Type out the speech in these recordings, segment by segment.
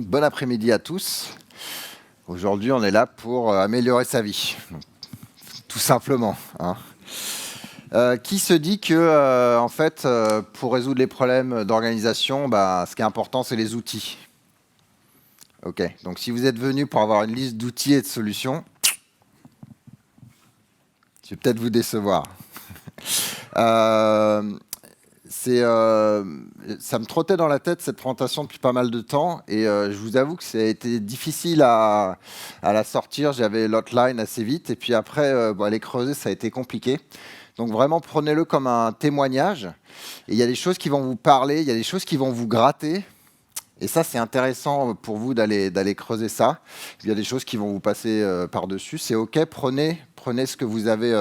bon après-midi à tous. Aujourd'hui, on est là pour améliorer sa vie, tout simplement. Qui se dit que, en fait, pour résoudre les problèmes d'organisation, ce qui est important, c'est les outils. Ok, donc si vous êtes venu pour avoir une liste d'outils et de solutions, je vais peut-être vous décevoir. Ça me trottait dans la tête cette présentation depuis pas mal de temps et je vous avoue que ça a été difficile à la sortir. J'avais l'outline assez vite et puis après, aller creuser, ça a été compliqué. Donc vraiment, prenez-le comme un témoignage. Et il y a des choses qui vont vous parler, il y a des choses qui vont vous gratter. Et ça, c'est intéressant pour vous d'aller creuser ça. Il y a des choses qui vont vous passer par-dessus. C'est OK, prenez ce que vous avez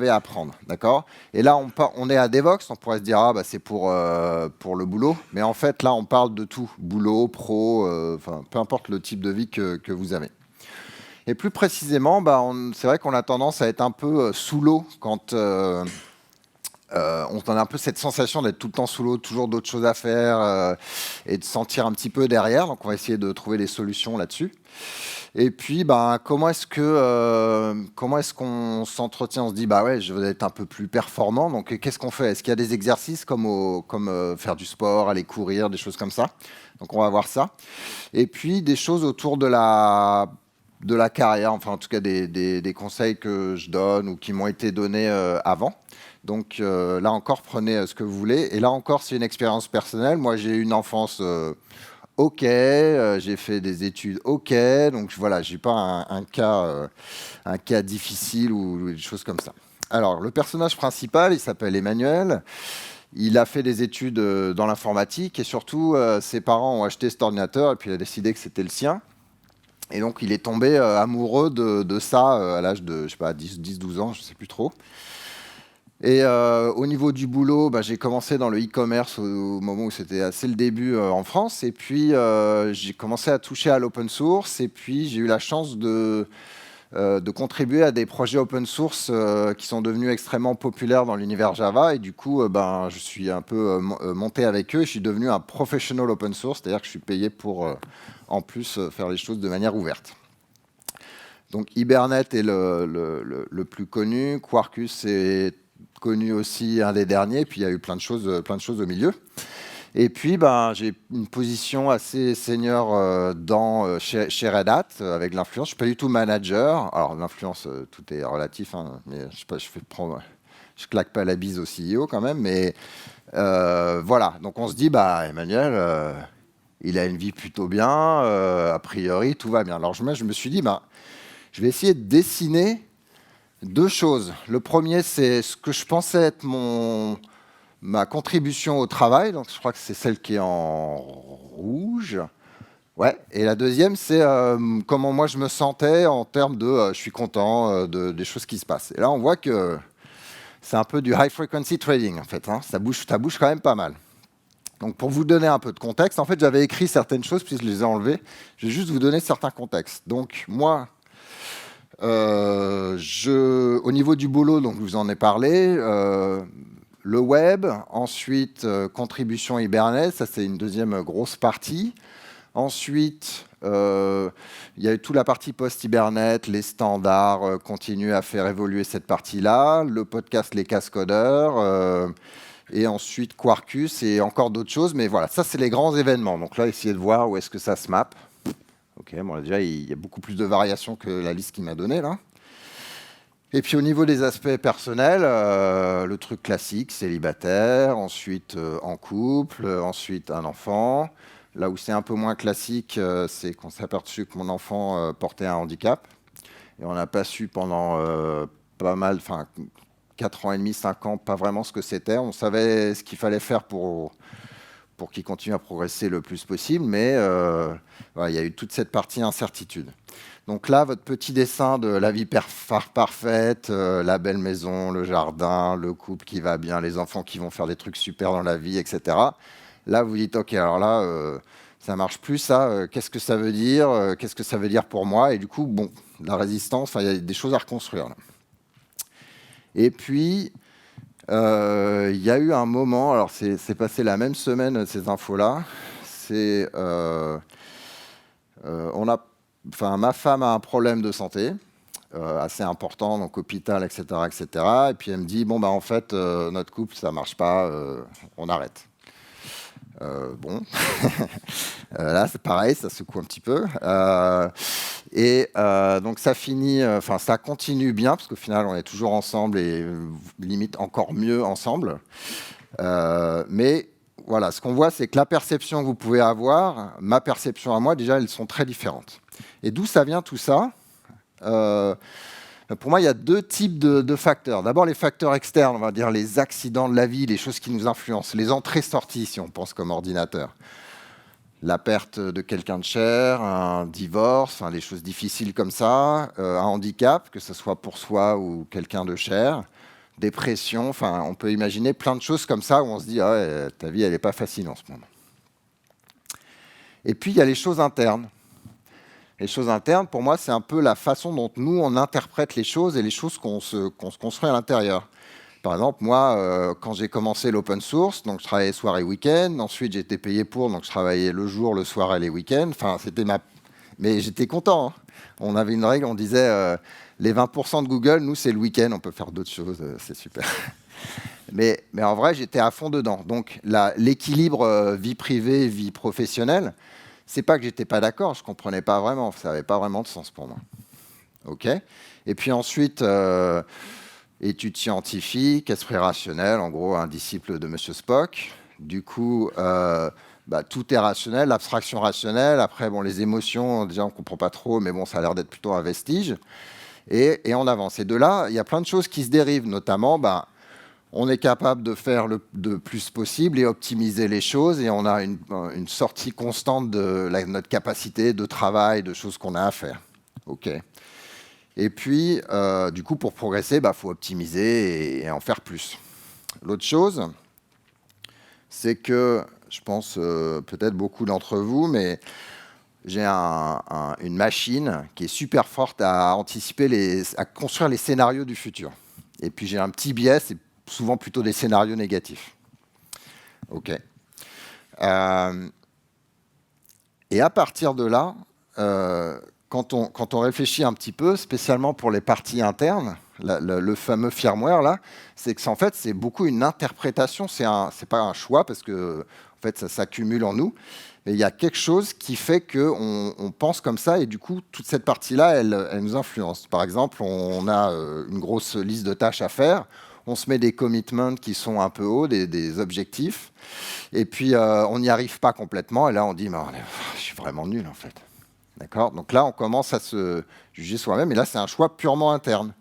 à apprendre, d'accord? Et là, on est à Devox, on pourrait se dire, c'est pour le boulot. Mais en fait, là, on parle de tout, boulot, pro, peu importe le type de vie que vous avez. Et plus précisément, c'est vrai qu'on a tendance à être un peu sous l'eau quand on a un peu cette sensation d'être tout le temps sous l'eau, toujours d'autres choses à faire et de sentir un petit peu derrière. Donc, on va essayer de trouver des solutions là-dessus. Et puis, comment est-ce qu'on s'entretient? On se dit, je veux être un peu plus performant. Donc, qu'est-ce qu'on fait? Est-ce qu'il y a des exercices comme faire du sport, aller courir, des choses comme ça? Donc, on va voir ça. Et puis, des choses autour de la carrière, enfin, en tout cas, des conseils que je donne ou qui m'ont été donnés avant. Donc, là encore, prenez ce que vous voulez. Et là encore, c'est une expérience personnelle. Moi, j'ai eu une enfance... OK, j'ai fait des études OK, donc voilà, j'ai pas un cas difficile ou des choses comme ça. Alors, le personnage principal, il s'appelle Emmanuel. Il a fait des études dans l'informatique et surtout, ses parents ont acheté cet ordinateur et puis il a décidé que c'était le sien. Et donc, il est tombé amoureux de ça à l'âge de, 10-12 ans, je sais plus trop. Et au niveau du boulot, j'ai commencé dans le e-commerce au moment où c'était assez le début en France. Et puis, j'ai commencé à toucher à l'open source. Et puis, j'ai eu la chance de contribuer à des projets open source qui sont devenus extrêmement populaires dans l'univers Java. Et du coup, je suis un peu monté avec eux. Et je suis devenu un professional open source, c'est-à-dire que je suis payé pour, en plus, faire les choses de manière ouverte. Donc, Hibernate est le plus connu. Quarkus est connu aussi, un des derniers, puis il y a eu plein de choses au milieu. Et puis, j'ai une position assez senior chez Red Hat, avec l'influence. Je ne suis pas du tout manager. Alors, l'influence, tout est relatif, mais je sais pas, je claque pas la bise au CEO quand même, mais voilà. Donc, on se dit, Emmanuel, il a une vie plutôt bien, a priori, tout va bien. Alors, je me suis dit, je vais essayer de dessiner deux choses. Le premier, c'est ce que je pensais être ma contribution au travail. Donc, je crois que c'est celle qui est en rouge. Ouais. Et la deuxième, c'est comment moi je me sentais en termes de je suis content des choses qui se passent. Et là, on voit que c'est un peu du high frequency trading, en fait. Ça bouge quand même pas mal. Donc, pour vous donner un peu de contexte, en fait, j'avais écrit certaines choses, puis je les ai enlevées. Je vais juste vous donner certains contextes. Donc, moi... au niveau du boulot, donc je vous en ai parlé, le web, ensuite contribution Hibernate, ça c'est une deuxième grosse partie. Ensuite, il y a eu toute la partie post-Hibernate, les standards, continuer à faire évoluer cette partie-là, le podcast Les Cascodeurs, et ensuite Quarkus et encore d'autres choses. Mais voilà, ça c'est les grands événements. Donc là, essayez de voir où est-ce que ça se map. Ok, déjà, il y a beaucoup plus de variations que la liste qu'il m'a donnée, là. Et puis, au niveau des aspects personnels, le truc classique, célibataire, ensuite en couple, ensuite un enfant. Là où c'est un peu moins classique, c'est qu'on s'est aperçu que mon enfant portait un handicap. Et on n'a pas su pendant pas mal, 4 ans et demi, 5 ans, pas vraiment ce que c'était. On savait ce qu'il fallait faire pour qu'il continue à progresser le plus possible, mais il y a eu toute cette partie incertitude. Donc là, votre petit dessin de la vie parfaite, la belle maison, le jardin, le couple qui va bien, les enfants qui vont faire des trucs super dans la vie, etc. Là, vous dites, OK, alors là, ça marche plus, ça. Qu'est-ce que ça veut dire? Qu'est-ce que ça veut dire pour moi? Et du coup, la résistance, il y a des choses à reconstruire. Là. Et puis... il y a eu un moment, alors c'est passé la même semaine, ces infos-là, c'est ma femme a un problème de santé assez important, donc hôpital, etc., etc. Et puis elle me dit, bon, bah, en fait, notre couple, ça marche pas, on arrête. Bon, là, c'est pareil, ça secoue un petit peu. Donc ça finit, ça continue bien, parce qu'au final, on est toujours ensemble et limite encore mieux ensemble. Mais voilà, ce qu'on voit, c'est que la perception que vous pouvez avoir, ma perception à moi, déjà, elles sont très différentes. Et d'où ça vient tout ça? Pour moi, il y a deux types de facteurs. D'abord, les facteurs externes, on va dire les accidents de la vie, les choses qui nous influencent, les entrées-sorties, si on pense comme ordinateur. La perte de quelqu'un de cher, un divorce, les choses difficiles comme ça, un handicap, que ce soit pour soi ou quelqu'un de cher, dépression, on peut imaginer plein de choses comme ça où on se dit « Ah ouais, ta vie, elle n'est pas facile en ce moment ». Et puis, il y a les choses internes. Les choses internes, pour moi, c'est un peu la façon dont nous, on interprète les choses et les choses qu'on se construit à l'intérieur. Par exemple, moi, quand j'ai commencé l'open source, donc je travaillais soir et week-end. Ensuite, j'ai été payé pour, donc je travaillais le jour, le soir et les week-ends. Mais j'étais content. Hein. On avait une règle, on disait les 20% de Google, nous, c'est le week-end, on peut faire d'autres choses, c'est super. mais en vrai, j'étais à fond dedans. Donc, l'équilibre vie privée, vie professionnelle, c'est pas que j'étais pas d'accord, je comprenais pas vraiment, ça n'avait pas vraiment de sens pour moi. Ok. Et puis ensuite, études scientifiques, esprit rationnel, en gros un disciple de Monsieur Spock. Du coup, tout est rationnel, l'abstraction rationnelle. Après, bon, les émotions, déjà on comprend pas trop, mais bon, ça a l'air d'être plutôt un vestige. Et on avance. Et de là, il y a plein de choses qui se dérivent, notamment. On est capable de faire le plus possible et optimiser les choses, et on a une sortie constante de notre capacité de travail, de choses qu'on a à faire. Ok. Et puis, du coup, pour progresser, faut optimiser et en faire plus. L'autre chose, c'est que, je pense peut-être beaucoup d'entre vous, mais j'ai une machine qui est super forte à anticiper, à construire les scénarios du futur. Et puis j'ai un petit biais, c'est souvent plutôt des scénarios négatifs. OK. Et à partir de là, quand on réfléchit un petit peu, spécialement pour les parties internes, le fameux firmware, là, c'est que en fait, c'est beaucoup une interprétation, c'est pas un choix, parce que en fait, ça s'accumule en nous, mais il y a quelque chose qui fait qu'on pense comme ça, et du coup, toute cette partie-là, elle nous influence. Par exemple, on a une grosse liste de tâches à faire, on se met des commitments qui sont un peu hauts, des objectifs, et puis on n'y arrive pas complètement, et là on dit je suis vraiment nul en fait. D'accord ? Donc là on commence à se juger soi-même, et là c'est un choix purement interne.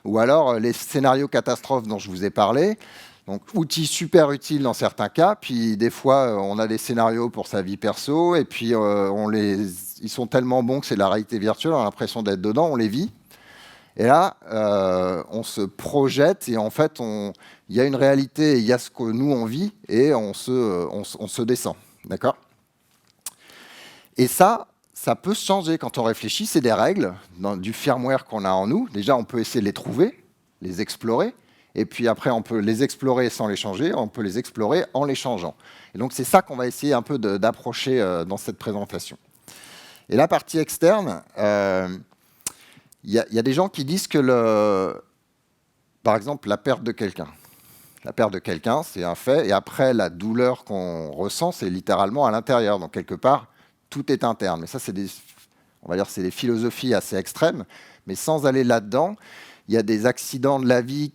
Ou alors les scénarios catastrophes dont je vous ai parlé, donc outil super utile dans certains cas, puis des fois on a des scénarios pour sa vie perso, et puis ils sont tellement bons que c'est de la réalité virtuelle, on a l'impression d'être dedans, on les vit. Et là, on se projette, et en fait, il y a une réalité, il y a ce que nous, on vit, et on se descend. D'accord ? Et ça peut changer quand on réfléchit. C'est des règles du firmware qu'on a en nous. Déjà, on peut essayer de les trouver, les explorer, et puis après, on peut les explorer sans les changer, on peut les explorer en les changeant. Et donc, c'est ça qu'on va essayer un peu d'approcher dans cette présentation. Et la partie externe... Il y a des gens qui disent que, par exemple, la perte de quelqu'un. La perte de quelqu'un, c'est un fait. Et après, la douleur qu'on ressent, c'est littéralement à l'intérieur. Donc, quelque part, tout est interne. Mais ça, on va dire, c'est des philosophies assez extrêmes. Mais sans aller là-dedans, il y a des accidents de la vie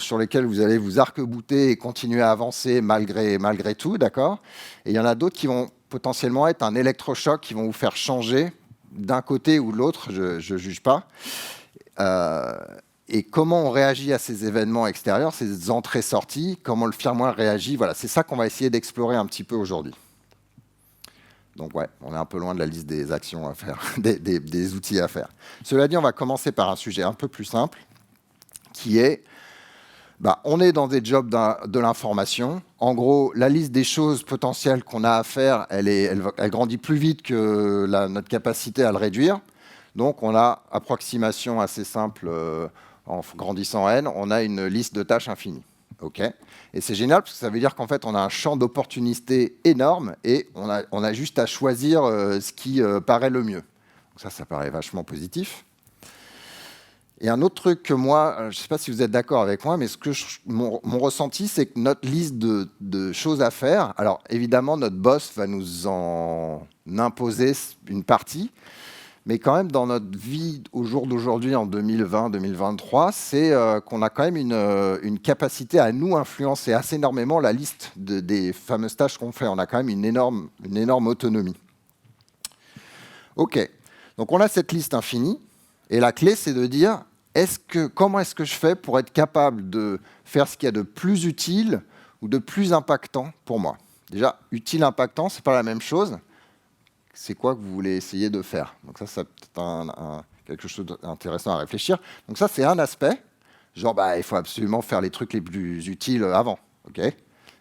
sur lesquels vous allez vous arc-bouter et continuer à avancer malgré tout, d'accord ? Et il y en a d'autres qui vont potentiellement être un électrochoc, qui vont vous faire changer d'un côté ou de l'autre, je ne juge pas. Et comment on réagit à ces événements extérieurs, ces entrées-sorties, comment le firmware réagit, voilà, c'est ça qu'on va essayer d'explorer un petit peu aujourd'hui. Donc ouais, on est un peu loin de la liste des actions à faire, des outils à faire. Cela dit, on va commencer par un sujet un peu plus simple, qui est, on est dans des jobs de l'information. En gros, la liste des choses potentielles qu'on a à faire, elle grandit plus vite que notre capacité à le réduire. Donc, on a, approximation assez simple, en grandissant n, on a une liste de tâches infinie. OK. Et c'est génial parce que ça veut dire qu'en fait, on a un champ d'opportunités énorme et on a juste à choisir ce qui paraît le mieux. Donc ça paraît vachement positif. Et un autre truc que moi, je ne sais pas si vous êtes d'accord avec moi, mais mon ressenti, c'est que notre liste de choses à faire, alors évidemment, notre boss va nous en imposer une partie, mais quand même, dans notre vie au jour d'aujourd'hui, en 2020-2023, c'est qu'on a quand même une capacité à nous influencer assez énormément la liste des fameuses tâches qu'on fait. On a quand même une énorme autonomie. OK, donc on a cette liste infinie, et la clé, c'est de dire, comment est-ce que je fais pour être capable de faire ce qu'il y a de plus utile ou de plus impactant pour moi? Déjà, utile, impactant, ce n'est pas la même chose. C'est quoi que vous voulez essayer de faire? Donc ça, c'est peut-être quelque chose d'intéressant à réfléchir. Donc ça, c'est un aspect. Genre, il faut absolument faire les trucs les plus utiles avant. OK.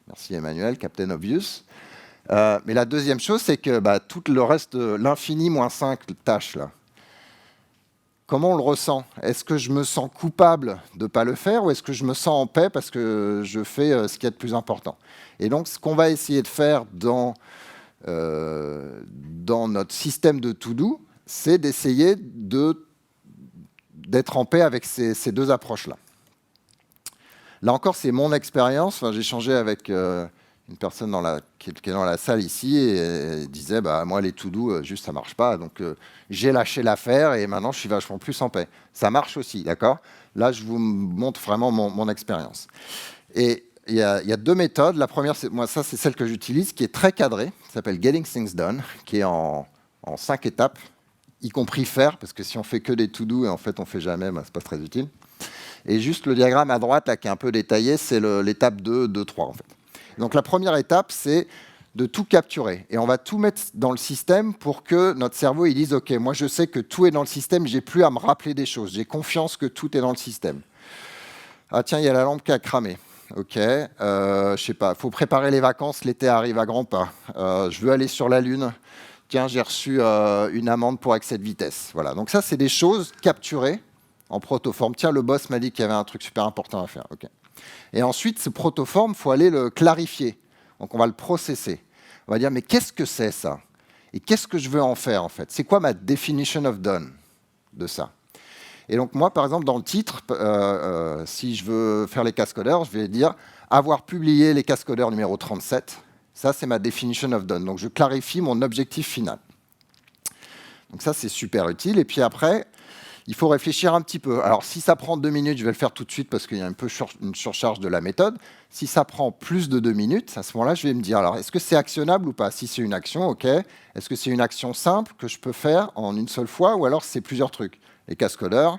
Merci Emmanuel, Captain Obvious. Mais la deuxième chose, c'est que tout le reste, l'infini moins 5 tâches, là, comment on le ressent? Est-ce que je me sens coupable de ne pas le faire ou est-ce que je me sens en paix parce que je fais ce qu'il y a de plus important? Et donc, ce qu'on va essayer de faire dans notre système de to-do, c'est d'essayer d'être en paix avec ces deux approches-là. Là encore, c'est mon expérience. Enfin, j'ai échangé avec une personne qui est dans la salle ici et elle disait moi, les to-do, juste, ça ne marche pas. Donc, j'ai lâché l'affaire et maintenant, je suis vachement plus en paix. Ça marche aussi, d'accord? Là, je vous montre vraiment mon expérience. Et il y a deux méthodes. La première, c'est celle que j'utilise, qui est très cadrée, qui s'appelle Getting Things Done, qui est en 5 étapes, y compris faire, parce que si on fait que des to-do et en fait on fait jamais, c'est pas très utile. Et juste le diagramme à droite, là, qui est un peu détaillé, c'est l'étape 2, 2, 3, en fait. Donc la première étape, c'est de tout capturer. Et on va tout mettre dans le système pour que notre cerveau il dise « Ok, moi je sais que tout est dans le système, j'ai plus à me rappeler des choses. J'ai confiance que tout est dans le système. » Ah tiens, il y a la lampe qui a cramé. Ok, je sais pas, faut préparer les vacances, l'été arrive à grands pas. Je veux aller sur la Lune. Tiens, j'ai reçu une amende pour excès de vitesse. Voilà, donc ça, c'est des choses capturées en protoforme. Tiens, le boss m'a dit qu'il y avait un truc super important à faire. Okay. Et ensuite, ce protoforme, il faut aller le clarifier. Donc, on va le processer. On va dire, mais qu'est-ce que c'est ça? Et qu'est-ce que je veux en faire, en fait? C'est quoi ma definition of done de ça? Et donc, moi, par exemple, dans le titre, si je veux faire les cascodeurs, je vais dire avoir publié les cascodeurs numéro 37. Ça, c'est ma definition of done. Donc, je clarifie mon objectif final. Donc, ça, c'est super utile. Et puis après, il faut réfléchir un petit peu. Alors, si ça prend 2 minutes, je vais le faire tout de suite parce qu'il y a un peu une surcharge de la méthode. Si ça prend plus de 2 minutes, à ce moment-là, je vais me dire, alors, est-ce que c'est actionnable ou pas? Si c'est une action, OK. Est-ce que c'est une action simple que je peux faire en une seule fois ou alors c'est plusieurs trucs? Les cascodeurs,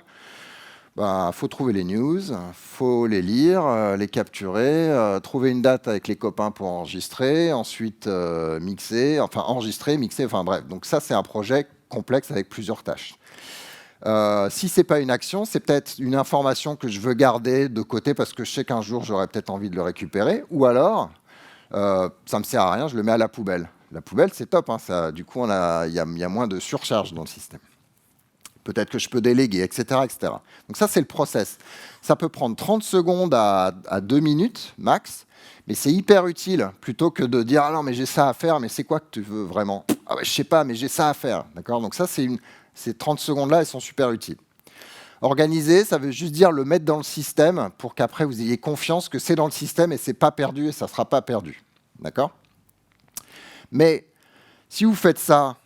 faut trouver les news, faut les lire, les capturer, trouver une date avec les copains pour enregistrer, ensuite mixer, enfin enregistrer, mixer, enfin bref. Donc ça, c'est un projet complexe avec plusieurs tâches. Si ce n'est pas une action, c'est peut-être une information que je veux garder de côté parce que je sais qu'un jour, j'aurai peut-être envie de le récupérer. Ou alors, ça ne me sert à rien, je le mets à la poubelle. La poubelle, c'est top. Hein, du coup, il y a moins de surcharge dans le système. Peut-être que je peux déléguer, etc., etc. Donc ça, c'est le process. Ça peut prendre 30 secondes à 2 minutes max, mais c'est hyper utile plutôt que de dire « Ah non, mais j'ai ça à faire, mais c'est quoi que tu veux vraiment ?»« Ah ouais, je sais pas, mais j'ai ça à faire. » D'accord ? Donc ça, ces 30 secondes-là, elles sont super utiles. Organiser, ça veut juste dire le mettre dans le système pour qu'après, vous ayez confiance que c'est dans le système et c'est pas perdu et ça ne sera pas perdu. D'accord ? Mais si vous faites ça,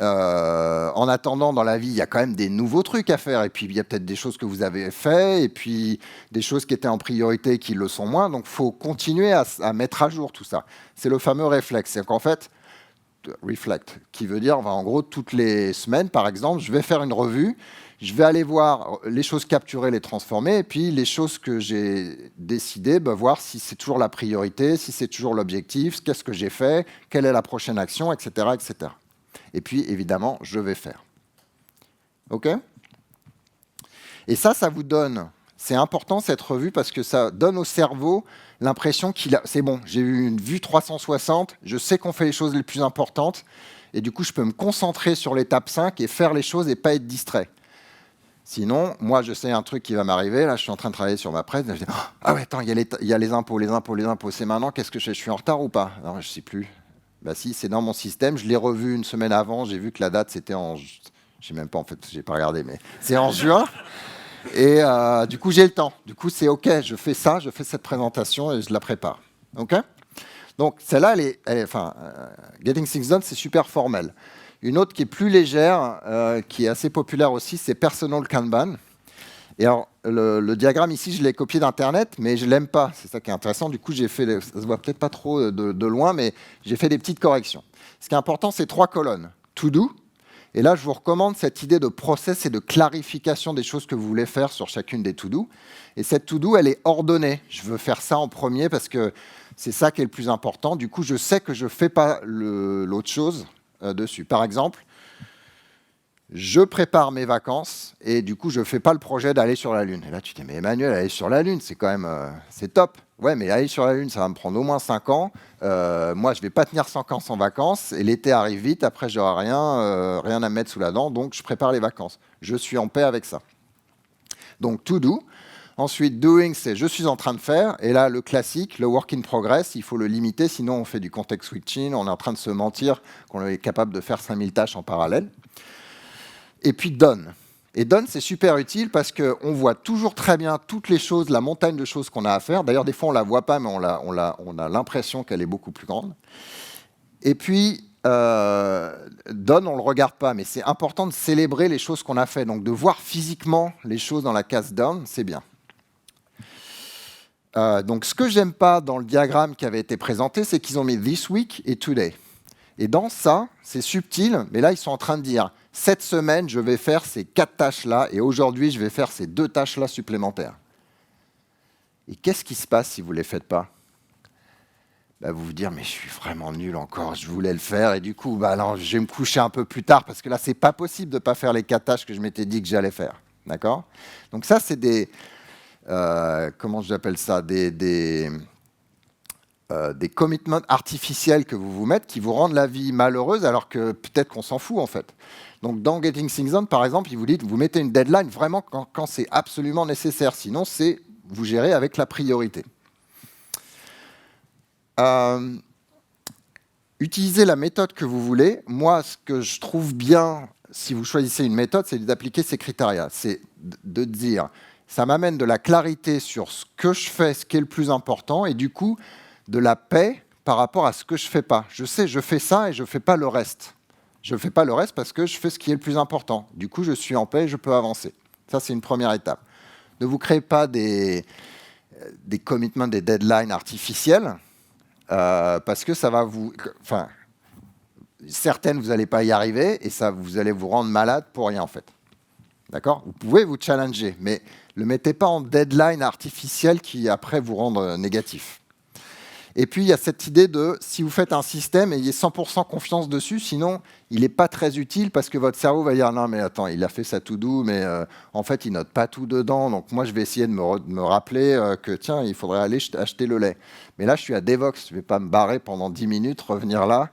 en attendant, dans la vie, il y a quand même des nouveaux trucs à faire. Et puis, il y a peut-être des choses que vous avez fait, et puis des choses qui étaient en priorité qui le sont moins. Donc, il faut continuer à mettre à jour tout ça. C'est le fameux réflexe. C'est qu'en fait, reflect, qui veut dire, en gros, toutes les semaines, par exemple, je vais faire une revue. Je vais aller voir les choses capturées, les transformer, et puis les choses que j'ai décidées, voir si c'est toujours la priorité, si c'est toujours l'objectif, qu'est-ce que j'ai fait, quelle est la prochaine action, etc., etc. Et puis, évidemment, je vais faire. OK ? Et ça vous donne... C'est important, cette revue, parce que ça donne au cerveau l'impression c'est bon, j'ai eu une vue 360, je sais qu'on fait les choses les plus importantes, et du coup, je peux me concentrer sur l'étape 5 et faire les choses et pas être distrait. Sinon, moi, je sais un truc qui va m'arriver. Là, je suis en train de travailler sur ma presse. Je dis, ah ouais, attends, il y a les impôts. C'est maintenant, qu'est-ce que je fais? Je suis en retard ou pas? Non, je ne sais plus. Bah si, c'est dans mon système. Je l'ai revu une semaine avant. J'ai vu que la date, c'était en... Je sais même pas, en fait, j'ai pas regardé, mais c'est en juin. Et du coup, j'ai le temps. Du coup, c'est OK, je fais ça, je fais cette présentation et je la prépare. OK? Donc, celle-là, Getting Things Done, c'est super formel. Une autre qui est plus légère, qui est assez populaire aussi, c'est Personal Kanban. Et alors, le diagramme ici, je l'ai copié d'Internet, mais je ne l'aime pas. C'est ça qui est intéressant. Du coup, ça ne se voit peut-être pas trop de loin, mais j'ai fait des petites corrections. Ce qui est important, c'est 3 colonnes. To do. Et là, je vous recommande cette idée de process et de clarification des choses que vous voulez faire sur chacune des to-do. Et cette to-do, elle est ordonnée. Je veux faire ça en premier parce que c'est ça qui est le plus important. Du coup, je sais que je ne fais pas l'autre chose dessus. Par exemple, je prépare mes vacances et du coup, je ne fais pas le projet d'aller sur la Lune. Et là, tu te dis, mais Emmanuel, aller sur la Lune, c'est quand même c'est top. Ouais, mais aller sur la Lune, ça va me prendre au moins 5 ans. Moi, je ne vais pas tenir 5 ans sans vacances. Et l'été arrive vite, après, je n'aurai rien à me mettre sous la dent. Donc, je prépare les vacances. Je suis en paix avec ça. Donc, to do. Ensuite, doing, c'est je suis en train de faire. Et là, le classique, le work in progress, il faut le limiter. Sinon, on fait du context switching. On est en train de se mentir qu'on est capable de faire 5000 tâches en parallèle. Et puis, done. Et done, c'est super utile parce qu'on voit toujours très bien toutes les choses, la montagne de choses qu'on a à faire. D'ailleurs, des fois, on ne la voit pas, mais on a l'impression qu'elle est beaucoup plus grande. Et puis, done, on ne le regarde pas, mais c'est important de célébrer les choses qu'on a fait. Donc, de voir physiquement les choses dans la case done, c'est bien. Donc, ce que j'aime pas dans le diagramme qui avait été présenté, c'est qu'ils ont mis this week et today. Et dans ça, c'est subtil, mais là, ils sont en train de dire cette semaine, je vais faire ces 4 tâches-là, et aujourd'hui, je vais faire ces 2 tâches-là supplémentaires. Et qu'est-ce qui se passe si vous ne les faites pas? Vous vous dire, mais je suis vraiment nul encore, je voulais le faire, et du coup, alors, je vais me coucher un peu plus tard, parce que là, c'est pas possible de ne pas faire les 4 tâches que je m'étais dit que j'allais faire. D'accord? Donc ça, c'est des... comment j'appelle ça? Des commitments artificiels que vous vous mettez qui vous rendent la vie malheureuse alors que peut-être qu'on s'en fout en fait. Donc dans Getting Things Done, par exemple, vous mettez une deadline vraiment quand c'est absolument nécessaire. Sinon, vous gérez avec la priorité. Utilisez la méthode que vous voulez. Moi, ce que je trouve bien, si vous choisissez une méthode, c'est d'appliquer ces critères. C'est de dire, ça m'amène de la clarité sur ce que je fais, ce qui est le plus important, et du coup, de la paix par rapport à ce que je ne fais pas. Je sais, je fais ça et je ne fais pas le reste. Je ne fais pas le reste parce que je fais ce qui est le plus important. Du coup, je suis en paix et je peux avancer. Ça, c'est une première étape. Ne vous créez pas des commitments, des deadlines artificiels parce que ça va vous... Enfin, certaines, vous n'allez pas y arriver et vous allez vous rendre malade pour rien, en fait. D'accord? Vous pouvez vous challenger, mais ne le mettez pas en deadline artificiel qui, après, vous rend négatif. Et puis, il y a cette idée de, si vous faites un système, ayez 100% confiance dessus, sinon, il n'est pas très utile parce que votre cerveau va dire, non, mais attends, il a fait sa to-do, mais en fait, il note pas tout dedans. Donc, moi, je vais essayer de me rappeler que, tiens, il faudrait aller acheter le lait. Mais là, je suis à Devox, je ne vais pas me barrer pendant 10 minutes, revenir là.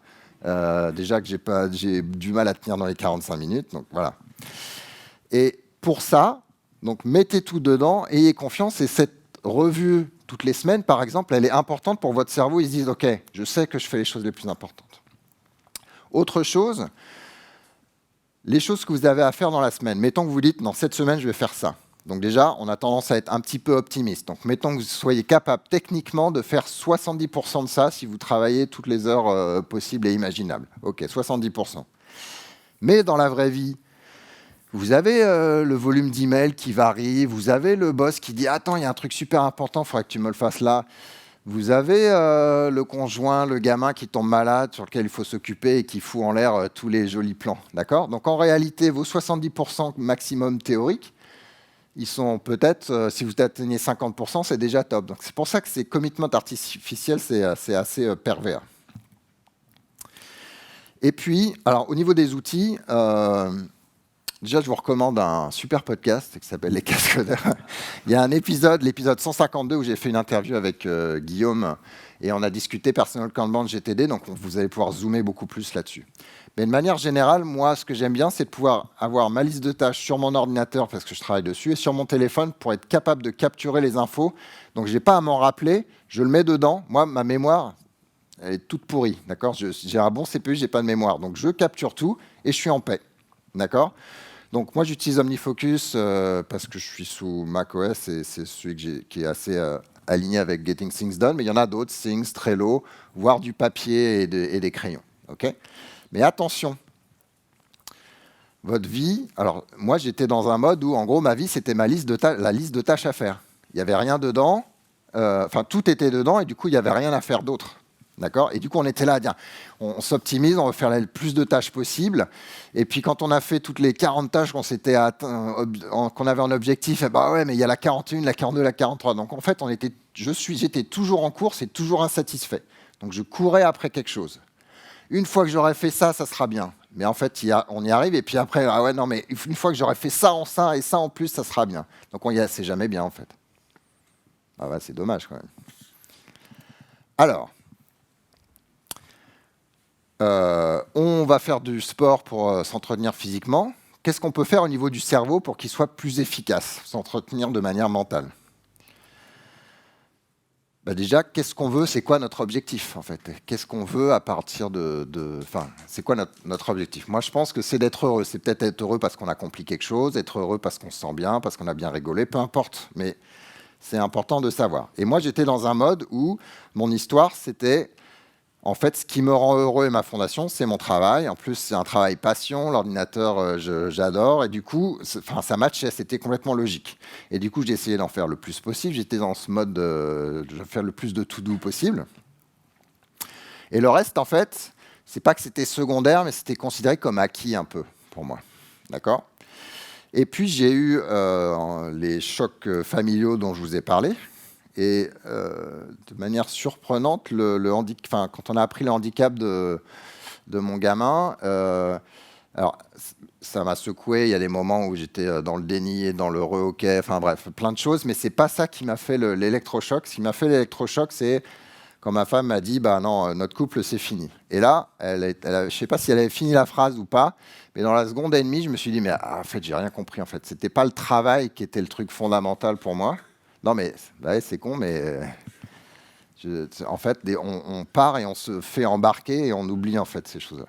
Déjà que j'ai du mal à tenir dans les 45 minutes. Donc, voilà. Et pour ça, donc, mettez tout dedans, ayez confiance, et cette revue toutes les semaines, par exemple, elle est importante pour votre cerveau. Ils se disent, OK, je sais que je fais les choses les plus importantes. Autre chose, les choses que vous avez à faire dans la semaine. Mettons que vous dites, non, cette semaine, je vais faire ça. Donc déjà, on a tendance à être un petit peu optimiste. Donc mettons que vous soyez capable techniquement de faire 70% de ça si vous travaillez toutes les heures possibles et imaginables. OK, 70%. Mais dans la vraie vie, vous avez le volume d'emails qui varie, vous avez le boss qui dit « Attends, il y a un truc super important, il faudrait que tu me le fasses là ». Vous avez le conjoint, le gamin qui tombe malade, sur lequel il faut s'occuper et qui fout en l'air tous les jolis plans. D'accord ? Donc en réalité, vos 70% maximum théoriques, ils sont peut-être, si vous atteignez 50%, c'est déjà top. Donc c'est pour ça que ces commitments artificiels, c'est assez pervers. Et puis, alors au niveau des outils... déjà, je vous recommande un super podcast qui s'appelle Les Cascodeurs. Il y a un épisode, l'épisode 152, où j'ai fait une interview avec Guillaume et on a discuté Personal Kanban GTD, donc vous allez pouvoir zoomer beaucoup plus là-dessus. Mais de manière générale, moi, ce que j'aime bien, c'est de pouvoir avoir ma liste de tâches sur mon ordinateur, parce que je travaille dessus, et sur mon téléphone pour être capable de capturer les infos. Donc, je n'ai pas à m'en rappeler, je le mets dedans. Moi, ma mémoire, elle est toute pourrie, d'accord? J'ai un bon CPU, je n'ai pas de mémoire. Donc, je capture tout et je suis en paix, d'accord? Donc, moi, j'utilise OmniFocus parce que je suis sous macOS et c'est celui qui est assez aligné avec Getting Things Done. Mais il y en a d'autres, Things, Trello, voire du papier et des crayons, ok? Mais attention, votre vie... Alors, moi, j'étais dans un mode où, en gros, ma vie, c'était la liste de tâches à faire. Il n'y avait rien dedans. Enfin, tout était dedans et du coup, il n'y avait rien à faire d'autre. D'accord? Et du coup, on était là à dire, on s'optimise, on veut faire le plus de tâches possible. Et puis, quand on a fait toutes les 40 tâches qu'on avait en objectif, eh ben ouais, mais il y a la 41, la 42, la 43. Donc, en fait, j'étais toujours en course et toujours insatisfait. Donc, je courais après quelque chose. Une fois que j'aurai fait ça, ça sera bien. Mais en fait, on y arrive. Et puis après, ah ouais, non, mais une fois que j'aurai fait ça en ça et ça en plus, ça sera bien. Donc, c'est jamais bien, en fait. Ah ouais, c'est dommage, quand même. Alors, on va faire du sport pour s'entretenir physiquement. Qu'est-ce qu'on peut faire au niveau du cerveau pour qu'il soit plus efficace, s'entretenir de manière mentale? Déjà, qu'est-ce qu'on veut? C'est quoi notre objectif, en fait? Qu'est-ce qu'on veut à partir Enfin, c'est quoi notre objectif? Moi, je pense que c'est d'être heureux. C'est peut-être être heureux parce qu'on a accompli quelque chose, être heureux parce qu'on se sent bien, parce qu'on a bien rigolé, peu importe. Mais c'est important de savoir. Et moi, j'étais dans un mode où mon histoire, c'était... En fait, ce qui me rend heureux et ma fondation, c'est mon travail. En plus, c'est un travail passion. L'ordinateur, j'adore. Et du coup, ça matchait, c'était complètement logique. Et du coup, j'ai essayé d'en faire le plus possible. J'étais dans ce mode de faire le plus de to-do possible. Et le reste, en fait, c'est pas que c'était secondaire, mais c'était considéré comme acquis un peu pour moi. D'accord? Et puis, j'ai eu les chocs familiaux dont je vous ai parlé. Et de manière surprenante, quand on a appris le handicap de mon gamin, alors ça m'a secoué. Il y a des moments où j'étais dans le déni et dans le re-hockey, enfin bref, plein de choses. Mais c'est pas ça qui m'a fait l'électrochoc. Ce qui m'a fait l'électrochoc, c'est quand ma femme m'a dit, bah non, notre couple, c'est fini. Et là, je ne sais pas si elle avait fini la phrase ou pas, mais dans la seconde et demie, je me suis dit, mais en fait, j'ai rien compris. En fait, c'était pas le travail qui était le truc fondamental pour moi. Non, mais ouais, c'est con, mais en fait, on part et on se fait embarquer et on oublie en fait ces choses-là.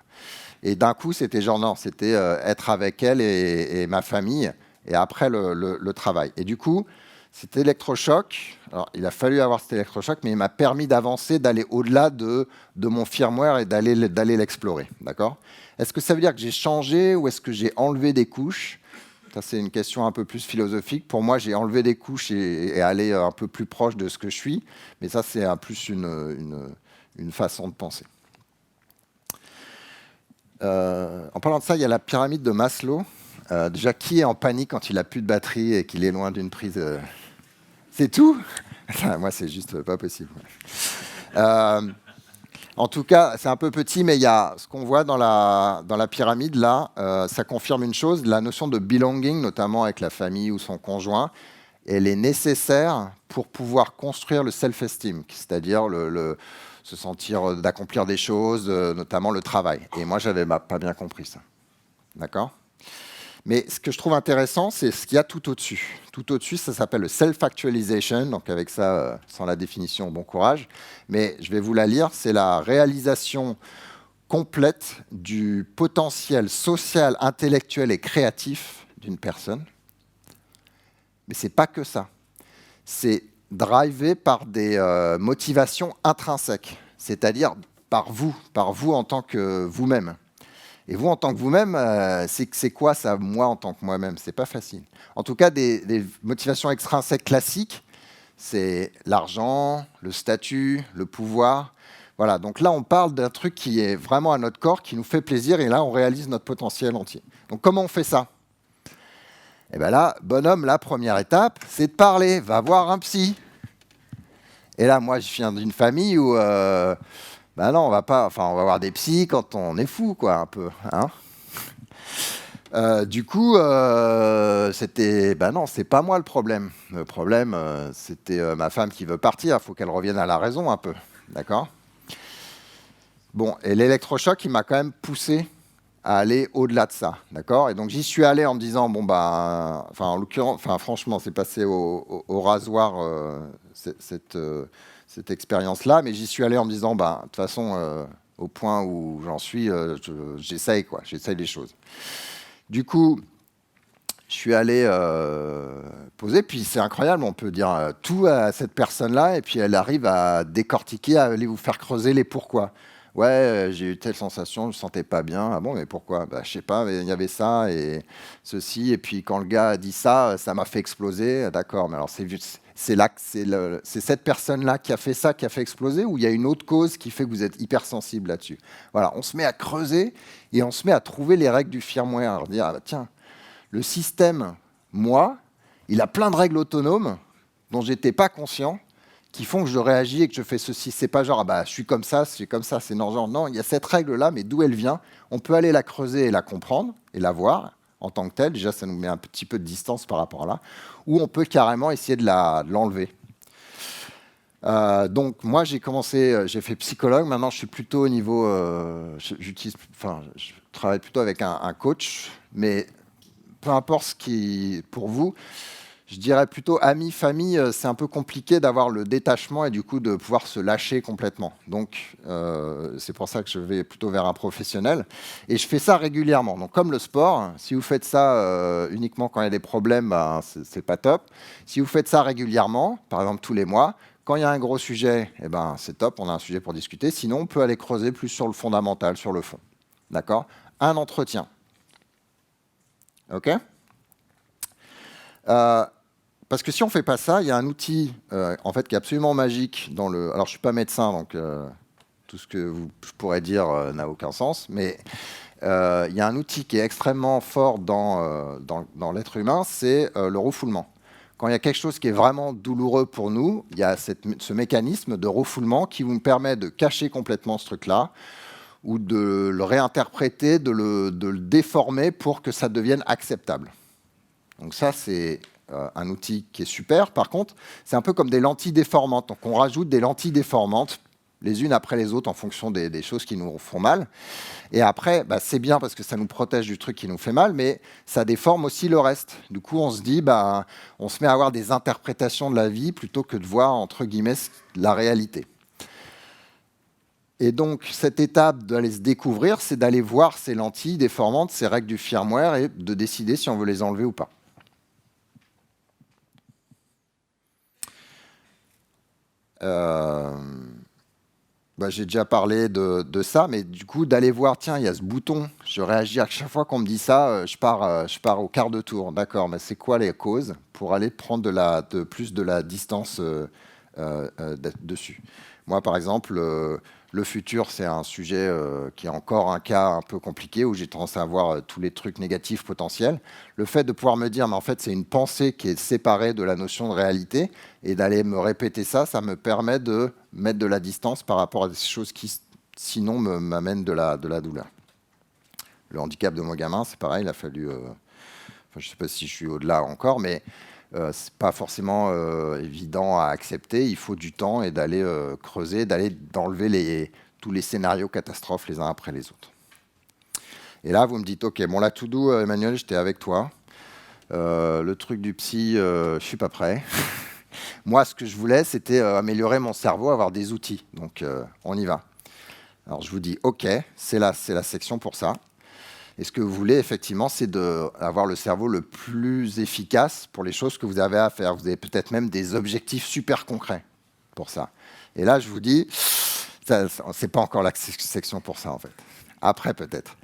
Et d'un coup, c'était genre non, c'était être avec elle et ma famille, et après le travail. Et du coup, cet électrochoc, alors il a fallu avoir cet électrochoc, mais il m'a permis d'avancer, d'aller au-delà de mon firmware et d'aller l'explorer. D'accord? Est-ce que ça veut dire que j'ai changé ou est-ce que j'ai enlevé des couches? Ça, c'est une question un peu plus philosophique. Pour moi, j'ai enlevé des couches et allé un peu plus proche de ce que je suis. Mais ça, c'est plus une façon de penser. En parlant de ça, il y a la pyramide de Maslow. Déjà, qui est en panique quand il n'a plus de batterie et qu'il est loin d'une prise C'est tout? Moi, c'est juste pas possible. En tout cas, c'est un peu petit, mais il y a ce qu'on voit dans la pyramide, là, ça confirme une chose, la notion de belonging, notamment avec la famille ou son conjoint, elle est nécessaire pour pouvoir construire le self-esteem, c'est-à-dire se sentir d'accomplir des choses, notamment le travail. Et moi, je n'avais pas bien compris ça. D'accord ? Mais ce que je trouve intéressant, c'est ce qu'il y a tout au-dessus. Tout au-dessus, ça s'appelle le self-actualization. Donc avec ça, sans la définition, bon courage. Mais je vais vous la lire. C'est la réalisation complète du potentiel social, intellectuel et créatif d'une personne. Mais ce n'est pas que ça. C'est drivé par des motivations intrinsèques, c'est-à-dire par vous en tant que vous-même. Et vous, en tant que vous-même, c'est quoi ça, moi en tant que moi-même? C'est pas facile. En tout cas, des motivations extrinsèques classiques, c'est l'argent, le statut, le pouvoir. Voilà, donc là, on parle d'un truc qui est vraiment à notre corps, qui nous fait plaisir, et là, on réalise notre potentiel entier. Donc, comment on fait ça? Eh bien là, bonhomme, la première étape, c'est de parler. Va voir un psy. Et là, moi, je viens d'une famille où... Ben non, on va voir des psys quand on est fou, quoi, un peu. Hein, du coup, non, c'est pas moi le problème. Le problème, c'était ma femme qui veut partir. Il faut qu'elle revienne à la raison un peu. D'accord? Bon, et l'électrochoc, il m'a quand même poussé à aller au-delà de ça, d'accord? Et donc j'y suis allé en me disant bon bah, enfin en l'occurrence, enfin franchement c'est passé au rasoir cette expérience-là, mais j'y suis allé en me disant bah de toute façon au point où j'en suis, j'essaye quoi, j'essaye les choses. Du coup, je suis allé poser, puis c'est incroyable, on peut dire tout à cette personne-là, et puis elle arrive à décortiquer, à aller vous faire creuser les pourquoi. Ouais, j'ai eu telle sensation, je ne me sentais pas bien. Ah bon, mais pourquoi? Bah, je sais pas, mais il y avait ça et ceci. Et puis quand le gars a dit ça, ça m'a fait exploser. D'accord, mais alors c'est là que c'est cette personne-là qui a fait ça, qui a fait exploser, ou il y a une autre cause qui fait que vous êtes hypersensible là-dessus? Voilà, on se met à creuser et on se met à trouver les règles du firmware. Alors, dire, ah bah, tiens, le système, moi, il a plein de règles autonomes dont j'étais pas conscient, qui font que je réagis et que je fais ceci. C'est pas genre, ah bah, je suis comme ça, c'est genre, non, il y a cette règle-là, mais d'où elle vient? On peut aller la creuser et la comprendre et la voir en tant que telle. Déjà, ça nous met un petit peu de distance par rapport à là. Ou on peut carrément essayer de l'enlever. Donc, moi, j'ai commencé, j'ai fait psychologue. Maintenant, je suis plutôt au niveau, je travaille plutôt avec un coach, mais peu importe ce qui, pour vous, je dirais plutôt amis, famille, c'est un peu compliqué d'avoir le détachement et du coup de pouvoir se lâcher complètement. Donc, c'est pour ça que je vais plutôt vers un professionnel. Et je fais ça régulièrement. Donc, comme le sport, si vous faites ça uniquement quand il y a des problèmes, ben, c'est pas top. Si vous faites ça régulièrement, par exemple tous les mois, quand il y a un gros sujet, eh ben, c'est top, on a un sujet pour discuter. Sinon, on peut aller creuser plus sur le fondamental, sur le fond. D'accord? Un entretien. OK? Parce que si on ne fait pas ça, il y a un outil en fait, qui est absolument magique. Alors, je ne suis pas médecin, donc tout ce que je pourrais dire n'a aucun sens. Mais il y a un outil qui est extrêmement fort dans l'être humain, c'est le refoulement. Quand il y a quelque chose qui est vraiment douloureux pour nous, il y a ce mécanisme de refoulement qui vous permet de cacher complètement ce truc-là ou de le réinterpréter, de le déformer pour que ça devienne acceptable. Donc ça, c'est un outil qui est super. Par contre, c'est un peu comme des lentilles déformantes. Donc on rajoute des lentilles déformantes les unes après les autres en fonction des choses qui nous font mal. Et après, bah, c'est bien parce que ça nous protège du truc qui nous fait mal, mais ça déforme aussi le reste. Du coup, on se dit, bah, on se met à avoir des interprétations de la vie plutôt que de voir, entre guillemets, la réalité. Et donc, cette étape d'aller se découvrir, c'est d'aller voir ces lentilles déformantes, ces règles du firmware, et de décider si on veut les enlever ou pas. Bah, j'ai déjà parlé de ça, mais du coup, d'aller voir, tiens, il y a ce bouton, je réagis à chaque fois qu'on me dit ça, je pars au quart de tour. D'accord, mais c'est quoi les causes pour aller prendre plus de la distance dessus? Moi, par exemple, le futur, c'est un sujet qui est encore un cas un peu compliqué où j'ai tendance à voir tous les trucs négatifs potentiels. Le fait de pouvoir me dire, mais en fait, c'est une pensée qui est séparée de la notion de réalité et d'aller me répéter ça, ça me permet de mettre de la distance par rapport à des choses qui, sinon, m'amènent de la douleur. Le handicap de mon gamin, c'est pareil, il a fallu... je ne sais pas si je suis au-delà encore, mais ce n'est pas forcément évident à accepter. Il faut du temps et d'aller creuser, d'enlever tous les scénarios catastrophes les uns après les autres. Et là, vous me dites, OK, bon, là, tout doux, Emmanuel, j'étais avec toi. Le truc du psy, je ne suis pas prêt. Moi, ce que je voulais, c'était améliorer mon cerveau, avoir des outils. Donc, on y va. Alors, je vous dis, OK, c'est la section pour ça. Et ce que vous voulez, effectivement, c'est d'avoir le cerveau le plus efficace pour les choses que vous avez à faire. Vous avez peut-être même des objectifs super concrets pour ça. Et là, je vous dis, c'est pas encore la section pour ça, en fait. Après, peut-être.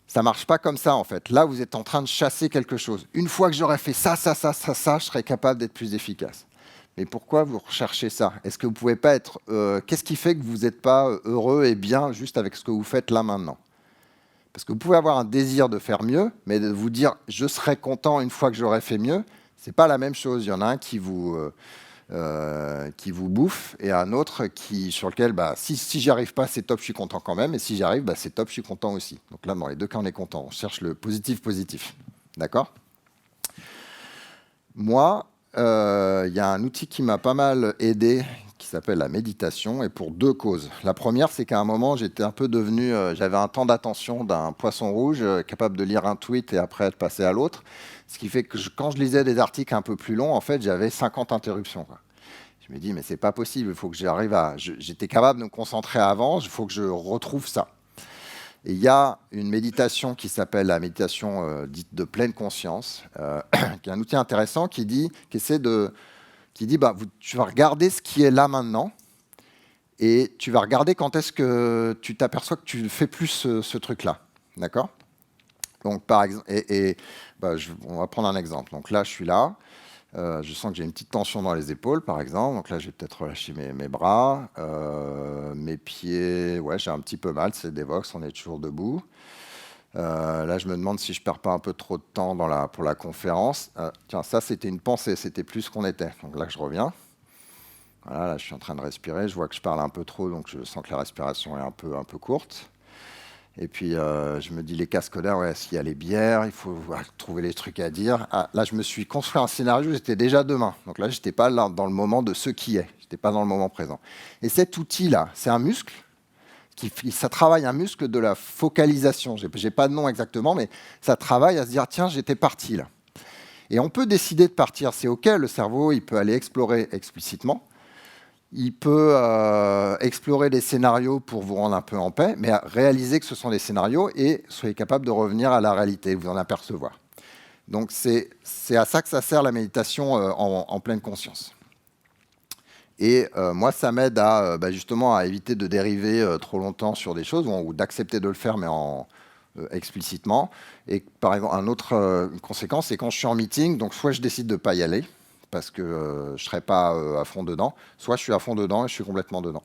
Ça marche pas comme ça, en fait. Là, vous êtes en train de chasser quelque chose. Une fois que j'aurai fait ça, je serai capable d'être plus efficace. Mais pourquoi vous recherchez ça? Est-ce que vous pouvez pas être... Qu'est-ce qui fait que vous n'êtes pas heureux et bien juste avec ce que vous faites là, maintenant? Parce que vous pouvez avoir un désir de faire mieux, mais de vous dire « je serai content une fois que j'aurai fait mieux », ce n'est pas la même chose. Il y en a un qui vous bouffe et un autre sur lequel, bah, si j'y arrive pas, c'est top, je suis content quand même. Et si j'y arrive, bah, c'est top, je suis content aussi. Donc là, dans les deux cas, on est content. On cherche le positif. D'accord? Moi, il y a un outil qui m'a pas mal aidé, s'appelle la méditation, et pour 2 causes. La première, c'est qu'à un moment, j'étais un peu devenu, j'avais un temps d'attention d'un poisson rouge, capable de lire un tweet et après de passer à l'autre. Ce qui fait que quand je lisais des articles un peu plus longs, en fait, j'avais 50 interruptions, quoi. Je me dis, mais c'est pas possible, il faut que j'arrive à... J'étais capable de me concentrer avant, il faut que je retrouve ça. Et il y a une méditation qui s'appelle la méditation dite de pleine conscience, qui est un outil intéressant qui dit, tu vas regarder ce qui est là maintenant, et tu vas regarder quand est-ce que tu t'aperçois que tu ne fais plus ce truc-là. D'accord ? Donc, par exemple, on va prendre un exemple. Donc là, je suis là. Je sens que j'ai une petite tension dans les épaules, par exemple. Donc là, j'ai peut-être relâché mes bras. Mes pieds, ouais, j'ai un petit peu mal. C'est des Vox, on est toujours debout. Là, je me demande si je ne perds pas un peu trop de temps pour la conférence. Tiens, ça, c'était une pensée. C'était plus ce qu'on était. Donc là, je reviens. Voilà, là, je suis en train de respirer. Je vois que je parle un peu trop, donc je sens que la respiration est un peu courte. Et puis, je me dis, les casques d'air, ouais, s'il y a les bières, il faut trouver les trucs à dire. Ah, là, je me suis construit un scénario, j'étais déjà demain. Donc là, je n'étais pas là dans le moment de ce qui est. Je n'étais pas dans le moment présent. Et cet outil-là, c'est un muscle. Ça travaille un muscle de la focalisation. Je n'ai pas de nom exactement, mais ça travaille à se dire, tiens, j'étais parti là. Et on peut décider de partir, c'est OK. Le cerveau, il peut aller explorer explicitement. Il peut explorer des scénarios pour vous rendre un peu en paix, mais réaliser que ce sont des scénarios et soyez capable de revenir à la réalité, vous en apercevoir. Donc c'est à ça que ça sert la méditation en pleine conscience. Et moi, ça m'aide justement à éviter de dériver trop longtemps sur des choses ou d'accepter de le faire, mais explicitement. Et par exemple, une conséquence, c'est quand je suis en meeting, donc soit je décide de ne pas y aller, parce que je ne serai pas à fond dedans, soit je suis à fond dedans et je suis complètement dedans.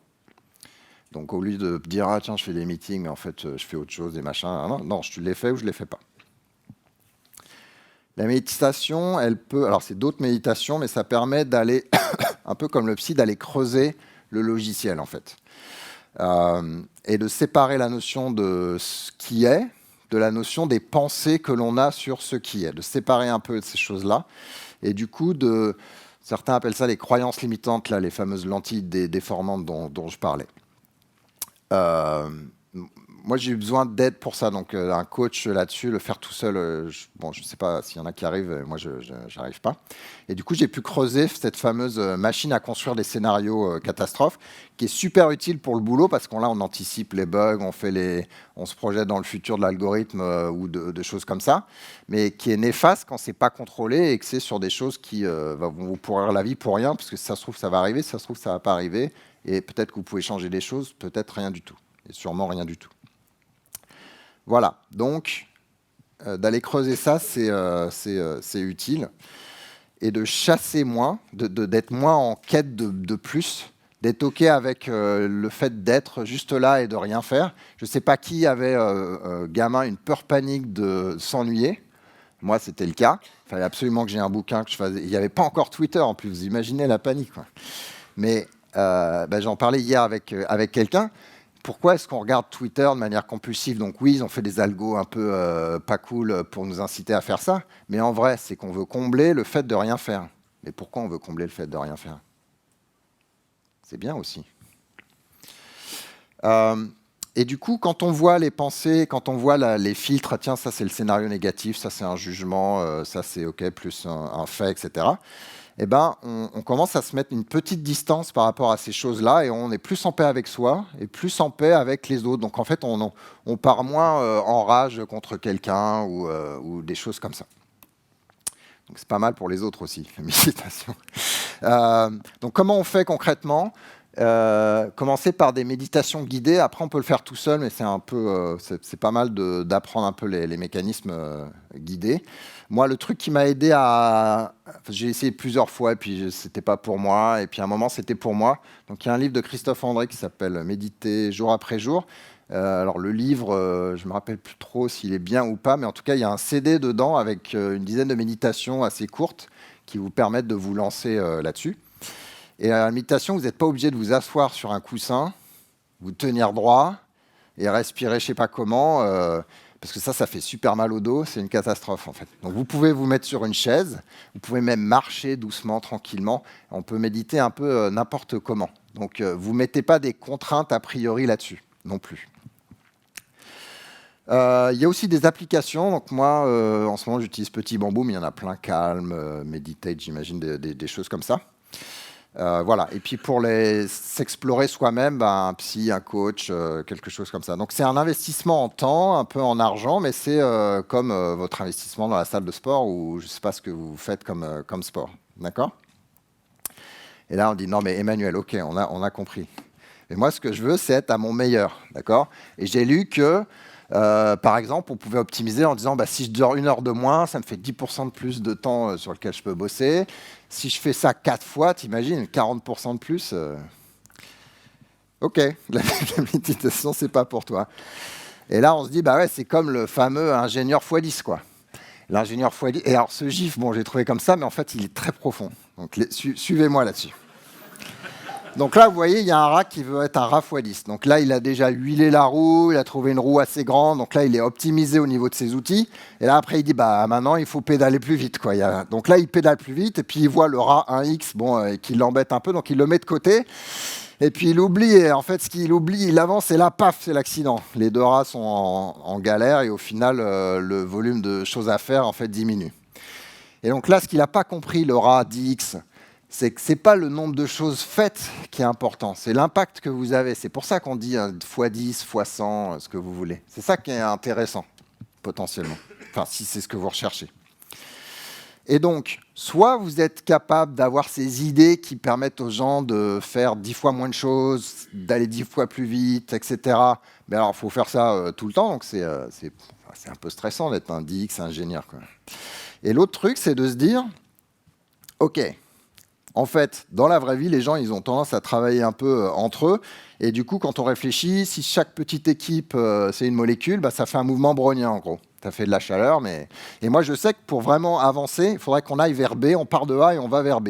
Donc au lieu de dire « Ah tiens, je fais des meetings, mais en fait, je fais autre chose, des machins. » Non, je les fais ou je ne les fais pas. La méditation, elle peut... Alors c'est d'autres méditations, mais ça permet d'aller, un peu comme le psy, d'aller creuser le logiciel, en fait. Et de séparer la notion de ce qui est de la notion des pensées que l'on a sur ce qui est. De séparer un peu ces choses-là. Et du coup, certains appellent ça les croyances limitantes, là, les fameuses lentilles déformantes dont je parlais. Moi, j'ai eu besoin d'aide pour ça, donc un coach là-dessus, le faire tout seul, je ne sais pas s'il y en a qui arrivent, moi, je n'arrive pas. Et du coup, j'ai pu creuser cette fameuse machine à construire des scénarios catastrophes, qui est super utile pour le boulot, parce qu'on anticipe les bugs, on se projette dans le futur de l'algorithme ou de choses comme ça, mais qui est néfaste quand ce n'est pas contrôlé et que c'est sur des choses qui vont vous pourrir la vie pour rien, parce que si ça se trouve, ça va arriver, si ça se trouve, ça ne va pas arriver, et peut-être que vous pouvez changer des choses, peut-être rien du tout, et sûrement rien du tout. Voilà, donc d'aller creuser ça, c'est utile. Et de chasser moins, d'être moins en quête de plus, d'être OK avec le fait d'être juste là et de rien faire. Je ne sais pas qui avait, gamin, une peur panique de s'ennuyer. Moi, c'était le cas. Il fallait absolument que j'ai un bouquin que je faisais. Il n'y avait pas encore Twitter, en plus, vous imaginez la panique, quoi. Mais j'en parlais hier avec quelqu'un. Pourquoi est-ce qu'on regarde Twitter de manière compulsive? Donc oui, ils ont fait des algos un peu pas cool pour nous inciter à faire ça, mais en vrai, c'est qu'on veut combler le fait de rien faire. Mais pourquoi on veut combler le fait de rien faire? C'est bien aussi. Et du coup, quand on voit les pensées, quand on voit les filtres, tiens, ça c'est le scénario négatif, ça c'est un jugement, ça c'est OK, plus un fait, etc., eh ben, on commence à se mettre une petite distance par rapport à ces choses-là et on est plus en paix avec soi et plus en paix avec les autres. Donc en fait, on part moins en rage contre quelqu'un ou des choses comme ça. Donc c'est pas mal pour les autres aussi, la méditation. Donc comment on fait concrètement? Commencer par des méditations guidées. Après, on peut le faire tout seul, mais c'est pas mal d'apprendre un peu les mécanismes guidés. Moi, le truc qui m'a aidé j'ai essayé plusieurs fois, et puis c'était pas pour moi, et puis à un moment, c'était pour moi. Donc, il y a un livre de Christophe André qui s'appelle « Méditer jour après jour ». Alors, le livre, je me rappelle plus trop s'il est bien ou pas, mais en tout cas, il y a un CD dedans avec une dizaine de méditations assez courtes qui vous permettent de vous lancer là-dessus. Et à la méditation, vous n'êtes pas obligé de vous asseoir sur un coussin, vous tenir droit et respirer je ne sais pas comment, parce que ça fait super mal au dos, c'est une catastrophe en fait. Donc vous pouvez vous mettre sur une chaise, vous pouvez même marcher doucement, tranquillement. On peut méditer un peu n'importe comment. Donc, vous ne mettez pas des contraintes a priori là-dessus non plus. Il y a aussi des applications. Donc moi, en ce moment, j'utilise Petit Bambou, mais il y en a plein, Calm, Meditate, j'imagine, des choses comme ça. Voilà. Et puis pour s'explorer soi-même, un psy, un coach, quelque chose comme ça. Donc c'est un investissement en temps, un peu en argent, mais c'est comme votre investissement dans la salle de sport ou je ne sais pas ce que vous faites comme sport. D'accord ? Et là, on dit non, mais Emmanuel, ok, on a compris. Et moi, ce que je veux, c'est être à mon meilleur. D'accord ? Et j'ai lu que par exemple, on pouvait optimiser en disant si je dors 1 heure de moins, ça me fait 10% de plus de temps sur lequel je peux bosser. Si je fais ça 4 fois, t'imagines, 40% de plus. Ok, la méditation, c'est pas pour toi. Et là, on se dit, c'est comme le fameux ingénieur x10, quoi. L'ingénieur x10. Et alors, ce gif, j'ai trouvé comme ça, mais en fait, il est très profond. Donc, suivez-moi là-dessus. Donc là, vous voyez, il y a un rat qui veut être un rat x10. Donc là, il a déjà huilé la roue, il a trouvé une roue assez grande. Donc là, il est optimisé au niveau de ses outils. Et là, après, il dit, maintenant, il faut pédaler plus vite, quoi. Donc là, il pédale plus vite. Et puis, il voit le rat 1X, qui l'embête un peu. Donc, il le met de côté. Et puis, il oublie. Et en fait, ce qu'il oublie, il avance. Et là, paf, c'est l'accident. Les 2 rats sont en galère. Et au final, le volume de choses à faire, en fait, diminue. Et donc là, ce qu'il n'a pas compris, le rat 10X, c'est que ce n'est pas le nombre de choses faites qui est important, c'est l'impact que vous avez. C'est pour ça qu'on dit x10, x100, ce que vous voulez. C'est ça qui est intéressant, potentiellement. Enfin, si c'est ce que vous recherchez. Et donc, soit vous êtes capable d'avoir ces idées qui permettent aux gens de faire 10 fois moins de choses, d'aller 10 fois plus vite, etc. Mais alors, il faut faire ça tout le temps, donc c'est un peu stressant d'être un DX ingénieur, quoi. Et l'autre truc, c'est de se dire, OK, en fait, dans la vraie vie, les gens, ils ont tendance à travailler un peu entre eux. Et du coup, quand on réfléchit, si chaque petite équipe, c'est une molécule, ça fait un mouvement brownien, en gros. Ça fait de la chaleur. Et moi, je sais que pour vraiment avancer, il faudrait qu'on aille vers B. On part de A et on va vers B.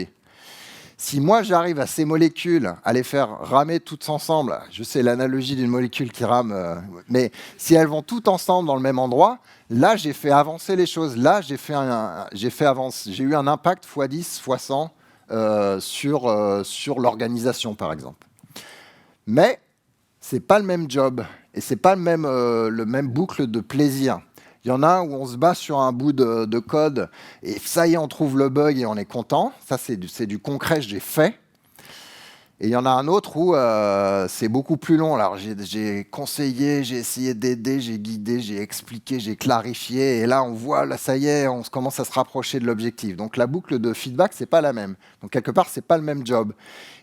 Si moi, j'arrive à ces molécules, à les faire ramer toutes ensemble, je sais l'analogie d'une molécule qui rame, mais si elles vont toutes ensemble dans le même endroit, là, j'ai fait avancer les choses. Là, j'ai eu un impact x10, x100 sur l'organisation, par exemple. Mais ce n'est pas le même job et ce n'est pas le même boucle de plaisir. Il y en a un où on se bat sur un bout de code et ça y est, on trouve le bug et on est content. Ça, c'est du concret, j'ai fait. Et il y en a un autre où c'est beaucoup plus long. Alors, j'ai conseillé, j'ai essayé d'aider, j'ai guidé, j'ai expliqué, j'ai clarifié. Et là, on voit, là, ça y est, on commence à se rapprocher de l'objectif. Donc, la boucle de feedback, c'est pas la même. Donc, quelque part, c'est pas le même job.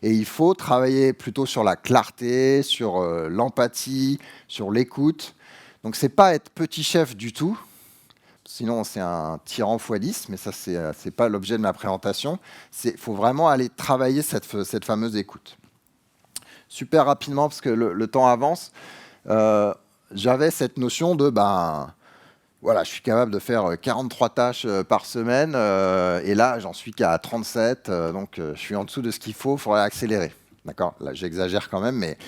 Et il faut travailler plutôt sur la clarté, sur l'empathie, sur l'écoute. Donc, c'est pas être petit chef du tout. Sinon, c'est un tyran x10, mais ça, c'est pas l'objet de ma présentation. Il faut vraiment aller travailler cette fameuse écoute. Super rapidement, parce que le temps avance, j'avais cette notion de, voilà, je suis capable de faire 43 tâches par semaine, et là, j'en suis qu'à 37, donc je suis en dessous de ce qu'il faut, il faudrait accélérer. D'accord ? Là, j'exagère quand même, mais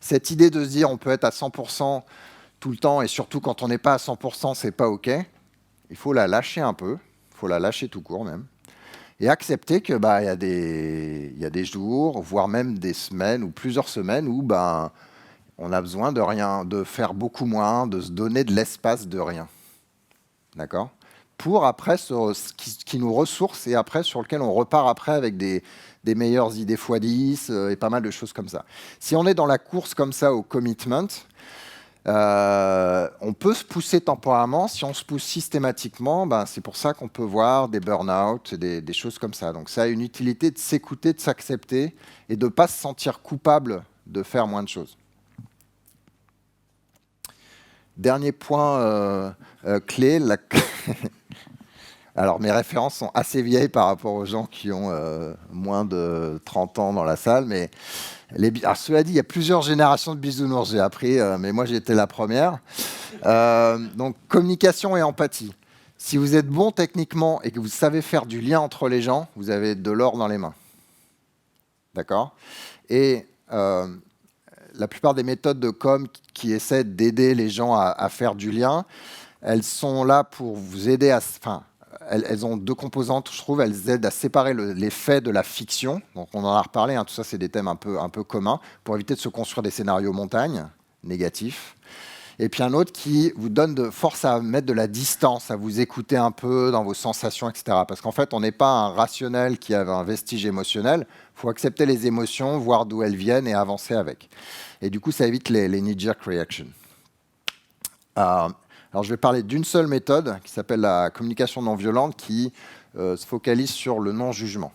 cette idée de se dire on peut être à 100% tout le temps, et surtout quand on n'est pas à 100%, c'est pas OK. Il faut la lâcher un peu, il faut la lâcher tout court même, et accepter que y a des jours, voire même des semaines ou plusieurs semaines où on a besoin de rien, de faire beaucoup moins, de se donner de l'espace de rien, d'accord ? Pour après ce qui nous ressource et après sur lequel on repart après avec des meilleures idées x10 et pas mal de choses comme ça. Si on est dans la course comme ça au commitment, on peut se pousser temporairement. Si on se pousse systématiquement, c'est pour ça qu'on peut voir des burn-out, des choses comme ça. Donc ça a une utilité de s'écouter, de s'accepter et de ne pas se sentir coupable de faire moins de choses. Dernier point clé. Alors mes références sont assez vieilles par rapport aux gens qui ont moins de 30 ans dans la salle, mais alors, cela dit, il y a plusieurs générations de bisounours, j'ai appris, mais moi j'ai été la première. Donc communication et empathie. Si vous êtes bon techniquement et que vous savez faire du lien entre les gens, vous avez de l'or dans les mains. D'accord ? Et la plupart des méthodes de com qui essaient d'aider les gens à faire du lien, elles sont là pour vous aider elles ont deux composantes, je trouve. Elles aident à séparer les faits de la fiction. Donc on en a reparlé, hein, tout ça c'est des thèmes un peu communs, pour éviter de se construire des scénarios montagnes, négatifs. Et puis un autre qui vous donne de force à mettre de la distance, à vous écouter un peu dans vos sensations, etc. Parce qu'en fait, on n'est pas un rationnel qui a un vestige émotionnel. Il faut accepter les émotions, voir d'où elles viennent et avancer avec. Et du coup, ça évite les knee-jerk reactions. Alors, je vais parler d'une seule méthode qui s'appelle la communication non violente qui se focalise sur le non-jugement.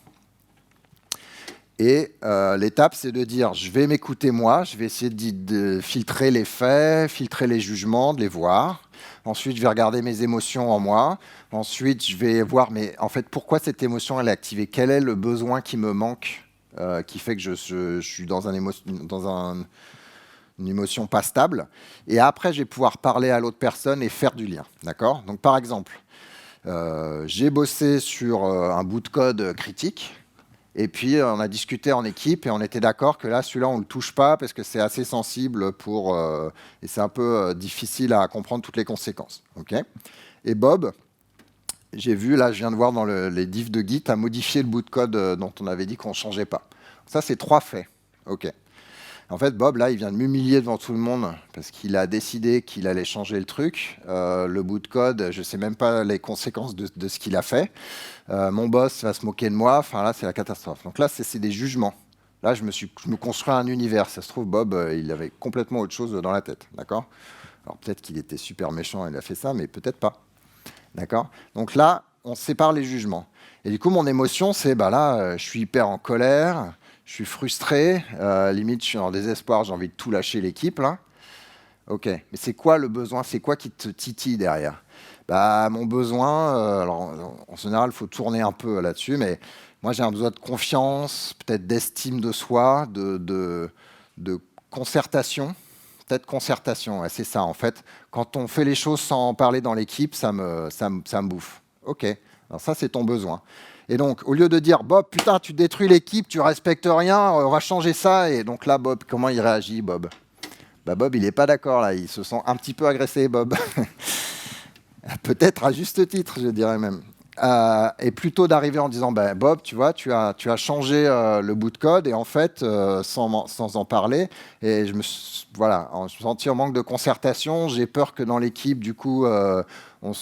Et l'étape, c'est de dire, je vais m'écouter moi, je vais essayer de filtrer les faits, filtrer les jugements, de les voir. Ensuite, je vais regarder mes émotions en moi. Ensuite, je vais voir, mais en fait, pourquoi cette émotion elle est activée? Quel est le besoin qui me manque, qui fait que je suis dans une émotion pas stable? Et après, je vais pouvoir parler à l'autre personne et faire du lien. D'accord? Donc, par exemple, j'ai bossé sur un bout de code critique. Et puis, on a discuté en équipe et on était d'accord que là, celui-là, on ne le touche pas parce que c'est assez sensible et c'est un peu difficile à comprendre toutes les conséquences. Okay, et Bob, j'ai vu, là, je viens de voir dans les diffs de Git, a modifié le bout de code dont on avait dit qu'on ne changeait pas. Ça, c'est 3 faits. OK. En fait, Bob, là, il vient de m'humilier devant tout le monde parce qu'il a décidé qu'il allait changer le truc. Le bout de code, je ne sais même pas les conséquences de ce qu'il a fait. Mon boss va se moquer de moi. Enfin, là, c'est la catastrophe. Donc là, c'est des jugements. Là, je me construis un univers. Ça se trouve, Bob, il avait complètement autre chose dans la tête. D'accord? Alors, peut-être qu'il était super méchant, il a fait ça, mais peut-être pas. D'accord? Donc là, on sépare les jugements. Et du coup, mon émotion, c'est, là, je suis hyper en colère. Je suis frustré, limite je suis en désespoir, j'ai envie de tout lâcher l'équipe là. Ok, mais c'est quoi le besoin? C'est quoi qui te titille derrière? Mon besoin, alors en général il faut tourner un peu là-dessus, mais moi j'ai un besoin de confiance, peut-être d'estime de soi, de concertation. Peut-être concertation, ouais, c'est ça en fait. Quand on fait les choses sans en parler dans l'équipe, ça me bouffe. Ok, alors ça c'est ton besoin. Et donc, au lieu de dire, Bob, putain, tu détruis l'équipe, tu respectes rien, on va changer ça. Et donc là, Bob, comment il réagit, Bob? Bob, il n'est pas d'accord, là. Il se sent un petit peu agressé, Bob. Peut-être à juste titre, je dirais même. Et plutôt d'arriver en disant, Bob, tu vois, tu as changé le bout de code, et en fait, sans en parler, et je me senti en manque de concertation, j'ai peur que dans l'équipe, du coup, on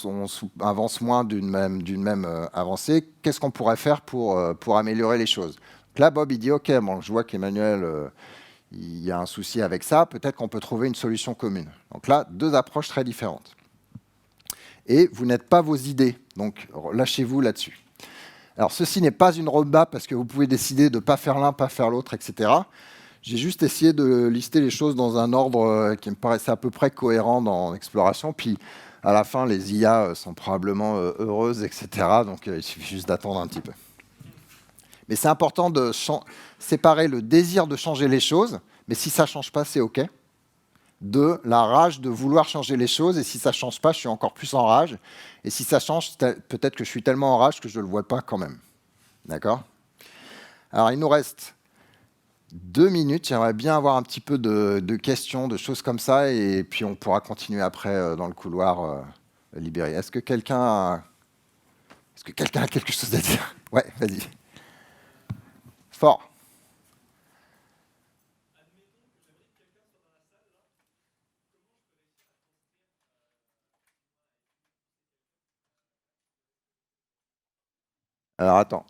avance moins d'une même avancée. Qu'est-ce qu'on pourrait faire pour améliorer les choses? Donc là, Bob, il dit, OK, bon, je vois qu'Emmanuel, il y a un souci avec ça, peut-être qu'on peut trouver une solution commune. Donc là, 2 approches très différentes. Et vous n'êtes pas vos idées, donc lâchez-vous là-dessus. Alors, ceci n'est pas une roadmap parce que vous pouvez décider de ne pas faire l'un, pas faire l'autre, etc. J'ai juste essayé de lister les choses dans un ordre qui me paraissait à peu près cohérent dans l'exploration. Puis, à la fin, les IA sont probablement heureuses, etc. Donc, il suffit juste d'attendre un petit peu. Mais c'est important de séparer le désir de changer les choses, mais si ça ne change pas, c'est OK, de la rage de vouloir changer les choses, et si ça ne change pas, je suis encore plus en rage. Et si ça change, peut-être que je suis tellement en rage que je ne le vois pas quand même. D'accord? Alors, il nous reste 2 minutes. J'aimerais bien avoir un petit peu de questions, de choses comme ça, et puis on pourra continuer après dans le couloir libéré. Est-ce que quelqu'un a quelque chose à dire? Ouais, vas-y. Fort. Alors attends,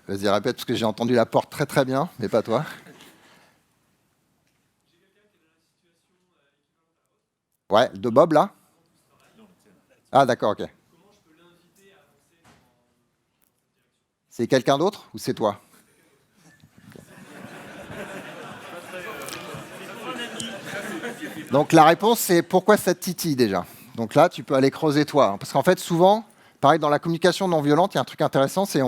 vas-y répète parce que j'ai entendu la porte très très bien, mais pas toi. Ouais, de Bob là? Ah d'accord, ok. C'est quelqu'un d'autre ou c'est toi? Donc la réponse c'est pourquoi ça te titille déjà? Donc là tu peux aller creuser toi. Parce qu'en fait souvent, pareil dans la communication non violente, il y a un truc intéressant, c'est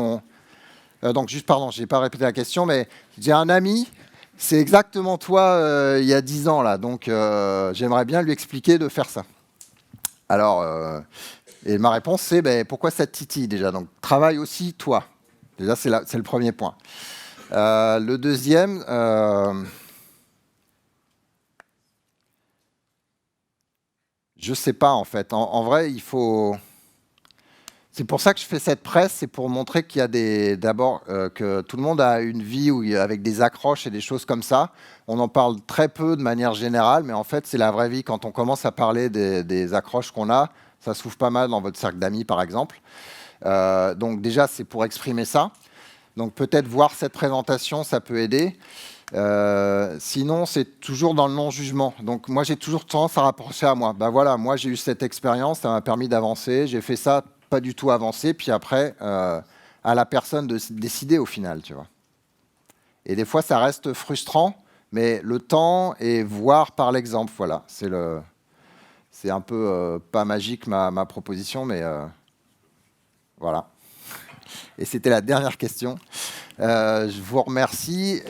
donc juste pardon, j'ai pas répété la question, mais j'ai un ami, c'est exactement toi il y a 10 ans là, donc j'aimerais bien lui expliquer de faire ça. Alors, et ma réponse c'est pourquoi ça te titille déjà? Donc travaille aussi toi. Déjà c'est le premier point. Le deuxième, je sais pas en fait. En vrai, il faut C'est pour ça que je fais cette presse, c'est pour montrer qu'il y a d'abord que tout le monde a une vie avec des accroches et des choses comme ça. On en parle très peu de manière générale, mais en fait, c'est la vraie vie. Quand on commence à parler des accroches qu'on a, ça s'ouvre pas mal dans votre cercle d'amis, par exemple. Donc déjà, c'est pour exprimer ça. Donc peut-être voir cette présentation, ça peut aider. Sinon, c'est toujours dans le non-jugement. Donc moi, j'ai toujours tendance à rapprocher à moi. Ben voilà, moi, j'ai eu cette expérience, ça m'a permis d'avancer. J'ai fait ça, pas du tout avancer. Puis après, à la personne de décider au final, tu vois. Et des fois, ça reste frustrant, mais le temps et voir par l'exemple, voilà. C'est un peu pas magique ma proposition, mais voilà. Et c'était la dernière question. Je vous remercie.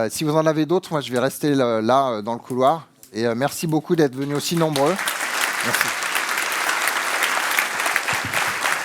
Si vous en avez d'autres, moi je vais rester là dans le couloir. Et merci beaucoup d'être venus aussi nombreux. Merci.